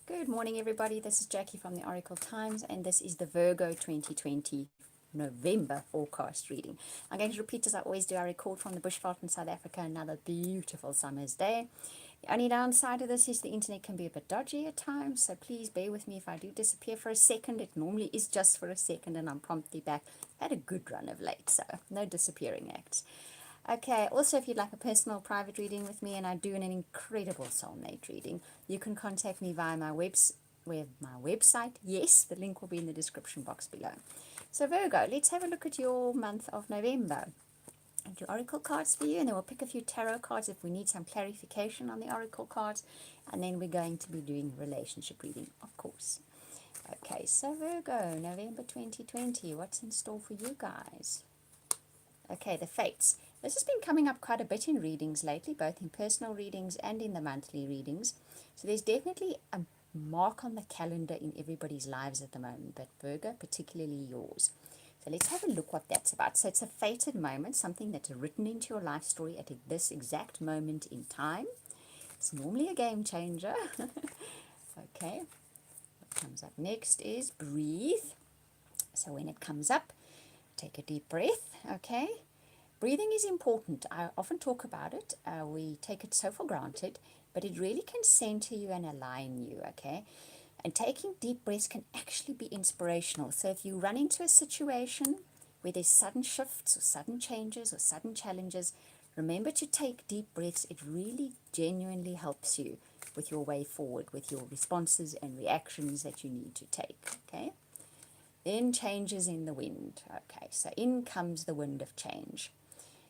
Good morning, everybody. This is Jackie from the Oracle Times, and this is the Virgo 2020 November forecast reading. I'm going to repeat as I always do. I record from the bushveld in South Africa, another beautiful summer's day. The only downside of this is the internet can be a bit dodgy at times, so please bear with me if I do disappear for a second. It normally is just for a second, and I'm promptly back. Had a good run of late, so no disappearing acts. Okay, also if you'd like a personal private reading with me, and I do an incredible soulmate reading, you can contact me via my website. Yes, the link will be in the description box below. So Virgo, let's have a look at your month of November. And your oracle cards for you, and then we'll pick a few tarot cards if we need some clarification on the oracle cards, and then we're going to be doing relationship reading, of course. Okay, so Virgo, November 2020, what's in store for you guys? Okay, the fates. This has been coming up quite a bit in readings lately, both in personal readings and in the monthly readings. So there's definitely a mark on the calendar in everybody's lives at the moment, but Virgo, particularly yours. So let's have a look what that's about. So it's a fated moment, something that's written into your life story at this exact moment in time. It's normally a game changer. Okay, what comes up next is breathe. So when it comes up, take a deep breath, okay? Breathing is important. I often talk about it. We take it so for granted, but it really can center you and align you, okay? And taking deep breaths can actually be inspirational. So if you run into a situation where there's sudden shifts or sudden changes or sudden challenges, remember to take deep breaths. It really genuinely helps you with your way forward, with your responses and reactions that you need to take, okay? Then changes in the wind. Okay, so in comes the wind of change.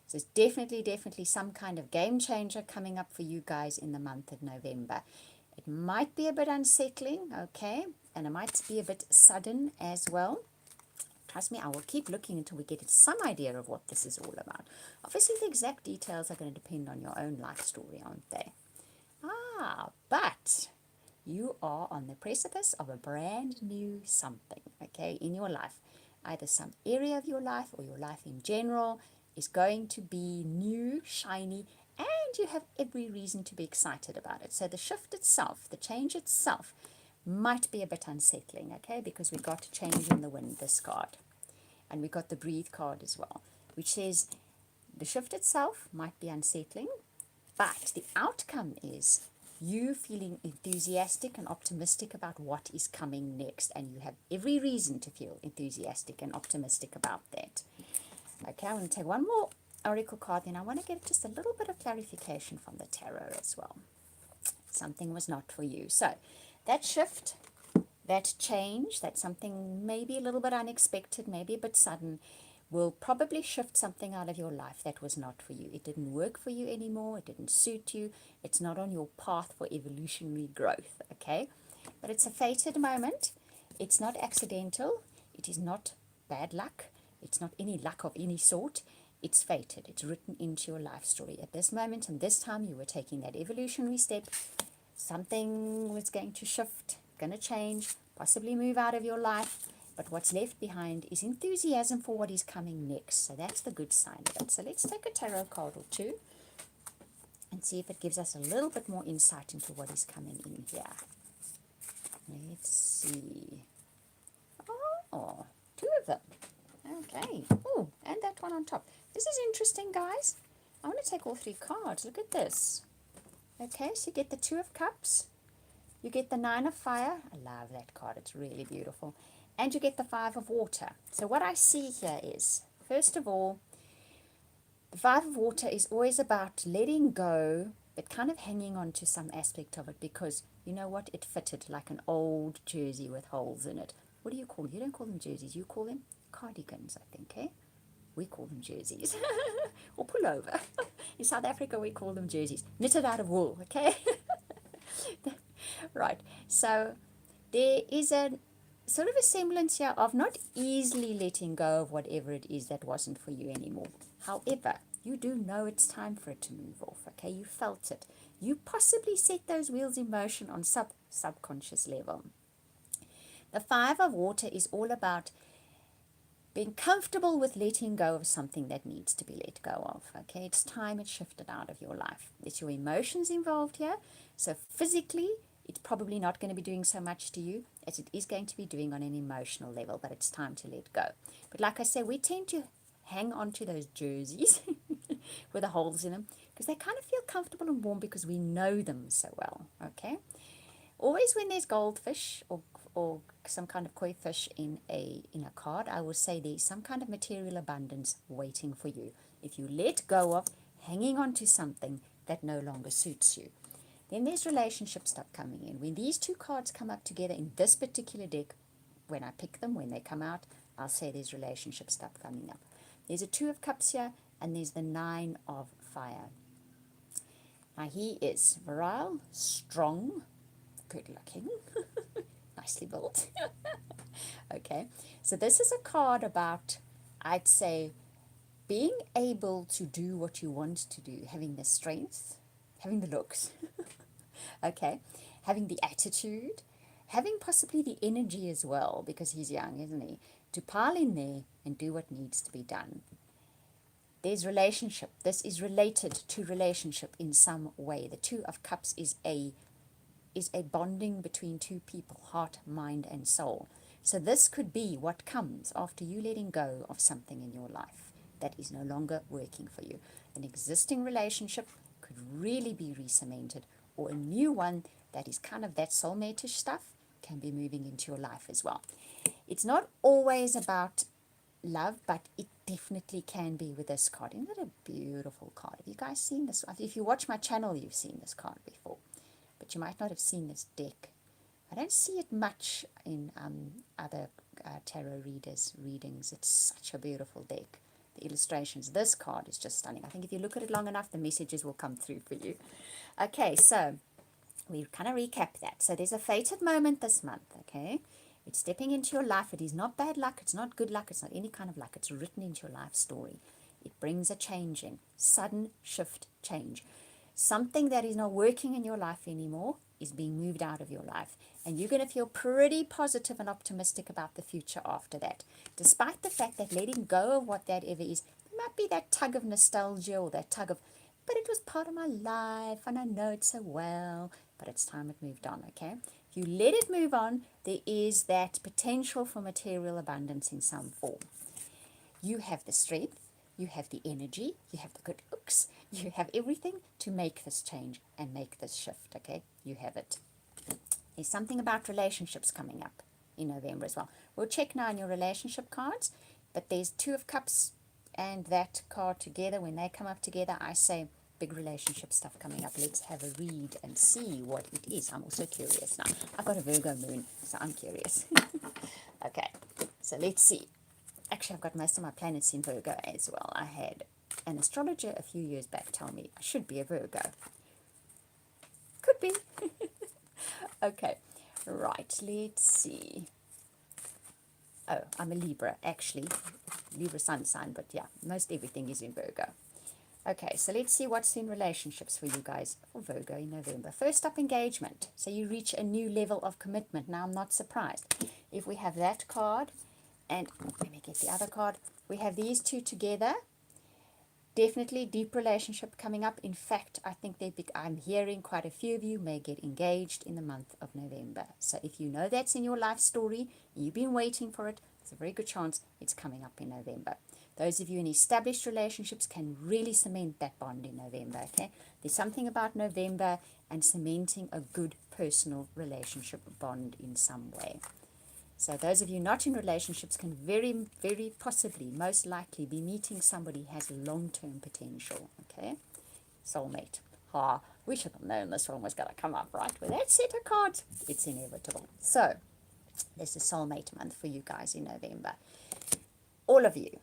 So it's definitely some kind of game changer coming up for you guys in the month of November. It might be a bit unsettling, okay, and it might be a bit sudden as well. Trust me, I will keep looking until we get some idea of what this is all about. Obviously, the exact details are going to depend on your own life story, aren't they? But you are on the precipice of a brand new something, okay, in your life. Either some area of your life or your life in general is going to be new, shiny, and you have every reason to be excited about it. So the shift itself, the change itself, might be a bit unsettling, okay, because we got change in the wind, this card. And we got the breathe card as well, which says the shift itself might be unsettling, but the outcome is you feeling enthusiastic and optimistic about what is coming next, and you have every reason to feel enthusiastic and optimistic about that. Okay, I'm going to take one more oracle card, then I want to get just a little bit of clarification from the tarot as well. Something was not for you. So that shift, that change, that something maybe a little bit unexpected, maybe a bit sudden, will probably shift something out of your life that was not for you. It didn't work for you anymore. It didn't suit you. It's not on your path for evolutionary growth, okay? But it's a fated moment. It's not accidental. It is not bad luck. It's not any luck of any sort. It's fated. It's written into your life story. At this moment and this time, you were taking that evolutionary step. Something was going to shift, going to change, possibly move out of your life. But what's left behind is enthusiasm for what is coming next. So that's the good sign of it. So let's take a tarot card or two and see if it gives us a little bit more insight into what is coming in here. Let's see. Oh, two of them. Okay. Oh, and that one on top. This is interesting, guys. I want to take all three cards. Look at this. Okay, so you get the Two of Cups. You get the Nine of Fire. I love that card. It's really beautiful. And you get the Five of Water. So what I see here is, first of all, the Five of Water is always about letting go, but kind of hanging on to some aspect of it, because you know what? It fitted like an old jersey with holes in it. What do you call them? You don't call them jerseys. You call them cardigans, I think, eh? We call them jerseys. Or pullover. In South Africa, we call them jerseys. Knitted out of wool, okay? Right. So there is a sort of a semblance here of not easily letting go of whatever it is that wasn't for you anymore. However, you do know it's time for it to move off, okay? You felt it. You possibly set those wheels in motion on subconscious level. The Five of Water is all about being comfortable with letting go of something that needs to be let go of, okay? It's time it shifted out of your life. It's your emotions involved here. So physically, it's probably not going to be doing so much to you as it is going to be doing on an emotional level, but it's time to let go. But like I say, we tend to hang on to those jerseys with the holes in them because they kind of feel comfortable and warm because we know them so well, okay? Always when there's goldfish or some kind of koi fish in a card, I will say there's some kind of material abundance waiting for you. If you let go of hanging on to something that no longer suits you. Then there's relationship stuff coming in. When these two cards come up together in this particular deck, when I pick them, when they come out, I'll say there's relationship stuff coming up. There's a Two of Cups here, and there's the Nine of Fire. Now he is virile, strong, good looking, nicely built. Okay, so this is a card about, I'd say, being able to do what you want to do, having the strength, having the looks, okay, having the attitude, having possibly the energy as well, because he's young, isn't he, to pile in there and do what needs to be done. There's relationship. This is related to relationship in some way. The Two of Cups is a bonding between two people, heart, mind, and soul. So this could be what comes after you letting go of something in your life that is no longer working for you. An existing relationship could really be re-cemented, or a new one that is kind of that soulmate-ish stuff can be moving into your life as well. It's not always about love, but it definitely can be with this card. Isn't it a beautiful card? Have you guys seen this? If you watch my channel, you've seen this card before, but you might not have seen this deck. I don't see it much in other tarot readings. It's such a beautiful deck. The illustrations. This card is just stunning. I think if you look at it long enough, the messages will come through for you. Okay, so we kind of recap that. So there's a fated moment this month, okay? It's stepping into your life. It is not bad luck. It's not good luck. It's not any kind of luck. It's written into your life story. It brings a change in. Sudden shift change. Something that is not working in your life anymore is being moved out of your life. And you're going to feel pretty positive and optimistic about the future after that. Despite the fact that letting go of what that ever is, there might be that tug of nostalgia or that tug of, but it was part of my life and I know it so well, but it's time it moved on, okay? If you let it move on, there is that potential for material abundance in some form. You have the strength, you have the energy, you have the good looks, you have everything to make this change and make this shift, okay? You have it. There's something about relationships coming up in November as well. We'll check now on your relationship cards, but there's Two of Cups and that card together. When they come up together, I say big relationship stuff coming up. Let's have a read and see what it is. I'm also curious now. I've got a Virgo moon, so I'm curious. Okay, so let's see. Actually, I've got most of my planets in Virgo as well. I had an astrologer a few years back tell me I should be a Virgo. Could be. Okay, right, let's see. Oh, I'm a Libra, actually. Libra sun sign, but yeah, most everything is in Virgo. Okay, so let's see what's in relationships for you guys for Virgo in November. First up, engagement. So you reach a new level of commitment. Now, I'm not surprised. If we have that card, and let me get the other card, we have these two together. Definitely deep relationship coming up. In fact, I think I'm hearing quite a few of you may get engaged in the month of November. So if you know that's in your life story, you've been waiting for it, there's a very good chance it's coming up in November. Those of you in established relationships can really cement that bond in November, okay? There's something about November and cementing a good personal relationship bond in some way. So those of you not in relationships can very, very possibly, most likely, be meeting somebody who has long-term potential, okay? Soulmate. We should have known this one was going to come up, right? With that set of cards, it's inevitable. So this is soulmate month for you guys in November. All of you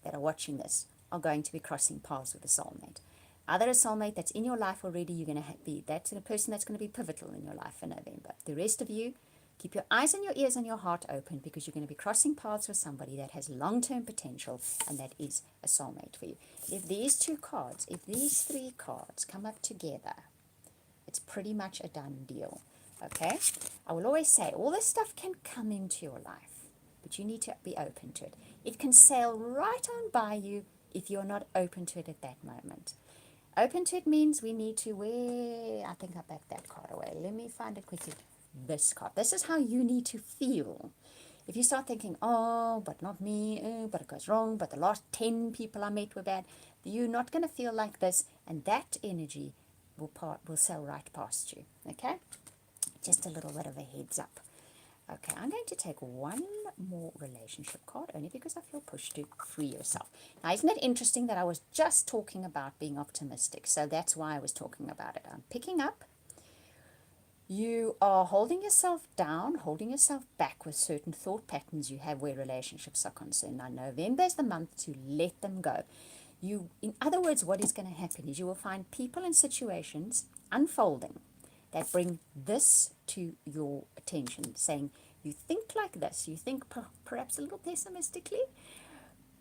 that are watching this are going to be crossing paths with a soulmate. Either a soulmate that's in your life already, you're going to be, that's a person that's going to be pivotal in your life in November. The rest of you, keep your eyes and your ears and your heart open because you're going to be crossing paths with somebody that has long-term potential and that is a soulmate for you. If these two cards, if these three cards come up together, it's pretty much a done deal, okay? I will always say all this stuff can come into your life, but you need to be open to it. It can sail right on by you if you're not open to it at that moment. Open to it means we need to I think I backed that card away. Let me find it quickly. This card. This is how you need to feel. If you start thinking, oh, but not me, oh, but it goes wrong, but the last 10 people I met were bad, you're not going to feel like this, and that energy will sail right past you, okay? Just a little bit of a heads up. Okay, I'm going to take one more relationship card, only because I feel pushed to free yourself. Now, isn't it interesting that I was just talking about being optimistic? So that's why I was talking about it. I'm picking up. You are holding yourself down, holding yourself back with certain thought patterns you have where relationships are concerned. Now, November is the month to let them go. In other words, what is going to happen is you will find people and situations unfolding that bring this to your attention, saying, you think like this, you think perhaps a little pessimistically,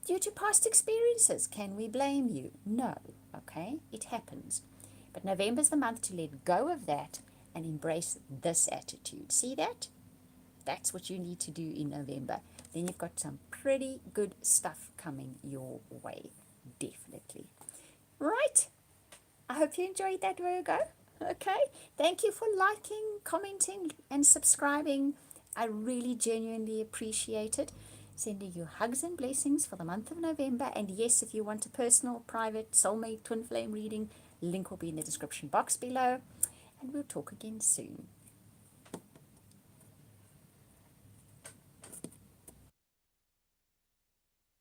due to past experiences. Can we blame you? No, okay, it happens. But November's the month to let go of that and embrace this attitude. See that? That's what you need to do in November. Then you've got some pretty good stuff coming your way, definitely. Right? I hope you enjoyed that, Virgo. Okay, thank you for liking, commenting, and subscribing. I really genuinely appreciate it. Sending you hugs and blessings for the month of November. And yes, if you want a personal, private, soulmate, twin flame reading, link will be in the description box below. And we'll talk again soon.